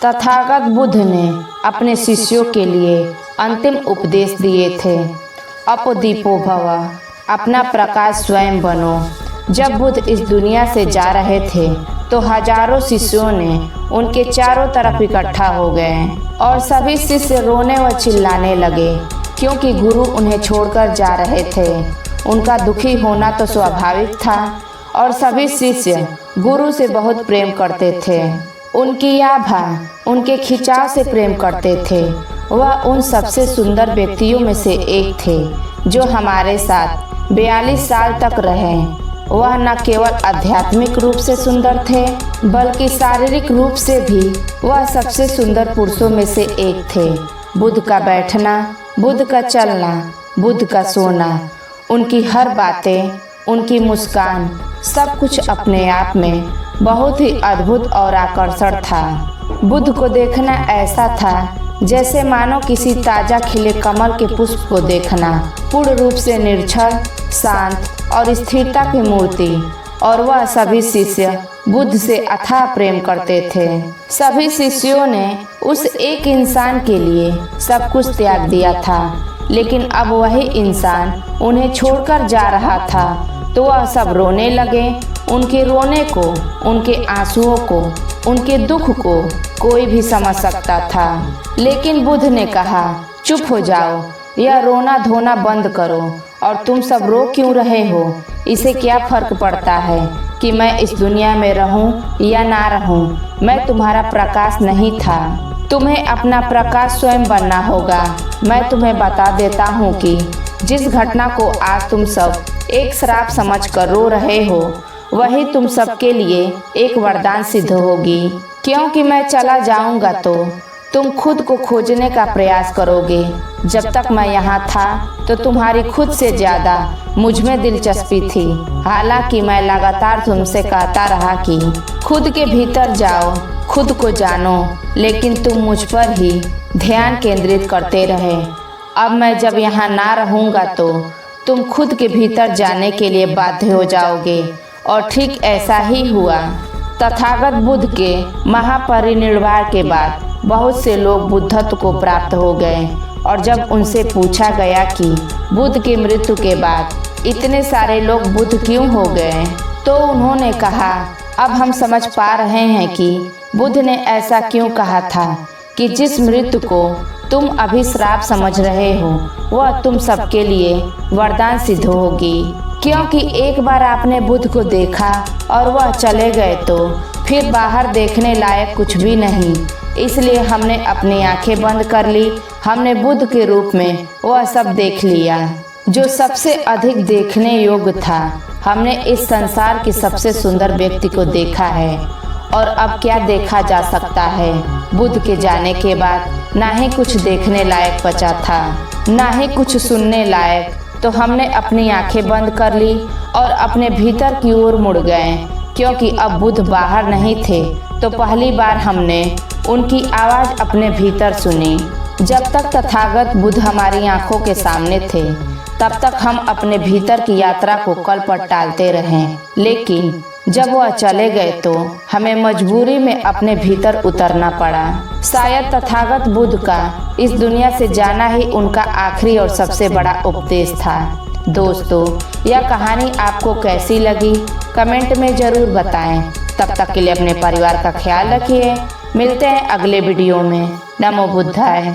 तथागत बुद्ध ने अपने शिष्यों के लिए अंतिम उपदेश दिए थे, अपदीपो भव, अपना प्रकाश स्वयं बनो। जब बुद्ध इस दुनिया से जा रहे थे तो हजारों शिष्यों ने उनके चारों तरफ इकट्ठा हो गए और सभी शिष्य रोने व चिल्लाने लगे, क्योंकि गुरु उन्हें छोड़कर जा रहे थे। उनका दुखी होना तो स्वाभाविक था और सभी शिष्य गुरु से बहुत प्रेम करते थे। उनकी आभा, उनके खिंचाव से प्रेम करते थे। वह उन सबसे सुंदर व्यक्तियों में से एक थे जो हमारे साथ 42 साल तक रहे। वह न केवल आध्यात्मिक रूप से सुंदर थे, बल्कि शारीरिक रूप से भी वह सबसे सुंदर पुरुषों में से एक थे। बुद्ध का बैठना, बुद्ध का चलना, बुद्ध का सोना, उनकी हर बातें, उनकी मुस्कान, सब कुछ अपने आप में बहुत ही अद्भुत और आकर्षण था। बुद्ध को देखना ऐसा था जैसे मानो किसी ताजा खिले कमल के पुष्प को देखना। पूर्ण रूप से निर्छल, शांत और स्थिरता की मूर्ति। और वह सभी शिष्य बुद्ध से अथाह प्रेम करते थे। सभी शिष्यों ने उस एक इंसान के लिए सब कुछ त्याग दिया था, लेकिन अब वही इंसान उन्हें छोड़कर जा रहा था तो वह सब रोने लगे। उनके रोने को, उनके आंसुओं को, उनके दुख को कोई भी समझ सकता था। लेकिन बुद्ध ने कहा, चुप हो जाओ, यह रोना धोना बंद करो। और तुम सब रो क्यों रहे हो? इसे क्या फर्क पड़ता है कि मैं इस दुनिया में रहूं या ना रहूं? मैं तुम्हारा प्रकाश नहीं था। तुम्हें अपना प्रकाश स्वयं बनना होगा। मैं तुम्हें बता देता हूं कि जिस घटना को आज तुम सब एक श्राप समझकर रो रहे हो, वही तुम सबके लिए एक वरदान सिद्ध होगी। क्योंकि मैं चला जाऊंगा तो तुम खुद को खोजने का प्रयास करोगे। जब तक मैं यहाँ था तो तुम्हारी खुद से ज्यादा मुझ में दिलचस्पी थी। हालांकि मैं लगातार तुमसे कहता रहा कि खुद के भीतर जाओ, खुद को जानो, लेकिन तुम मुझ पर ही ध्यान केंद्रित करते रहे। अब मैं जब यहाँ ना रहूँगा तो तुम खुद के भीतर जाने के लिए बाध्य हो जाओगे। और ठीक ऐसा ही हुआ। तथागत बुद्ध के महापरिनिर्वाण के बाद बहुत से लोग बुद्धत्व को प्राप्त हो गए। और जब उनसे पूछा गया कि बुद्ध की मृत्यु के बाद इतने सारे लोग बुद्ध क्यों हो गए, तो उन्होंने कहा, अब हम समझ पा रहे हैं कि बुद्ध ने ऐसा क्यों कहा था कि जिस मृत्यु को तुम अभी श्राप समझ रहे हो, वह तुम सबके लिए वरदान सिद्ध होगी। क्योंकि एक बार आपने बुद्ध को देखा और वह चले गए तो फिर बाहर देखने लायक कुछ भी नहीं। इसलिए हमने अपनी आंखें बंद कर ली। हमने बुद्ध के रूप में वह सब देख लिया जो सबसे अधिक देखने योग्य था। हमने इस संसार के सबसे सुंदर व्यक्ति को देखा है। और अब क्या देखा जा सकता है? बुद्ध के जाने के बाद ना ही कुछ देखने लायक बचा था, ना ही कुछ सुनने लायक। तो हमने अपनी आंखें बंद कर ली और अपने भीतर की ओर मुड़ गए। क्योंकि अब बुद्ध बाहर नहीं थे तो पहली बार हमने उनकी आवाज़ अपने भीतर सुनी। जब तक तथागत बुद्ध हमारी आंखों के सामने थे, तब तक हम अपने भीतर की यात्रा को कल पर टालते रहे। लेकिन जब वह चले गए तो हमें मजबूरी में अपने भीतर उतरना पड़ा। शायद तथागत बुद्ध का इस दुनिया से जाना ही उनका आखिरी और सबसे बड़ा उपदेश था। दोस्तों, यह कहानी आपको कैसी लगी कमेंट में ज़रूर बताएं। तब तक के लिए अपने परिवार का ख्याल रखिए। मिलते हैं अगले वीडियो में। नमो बुद्धाय।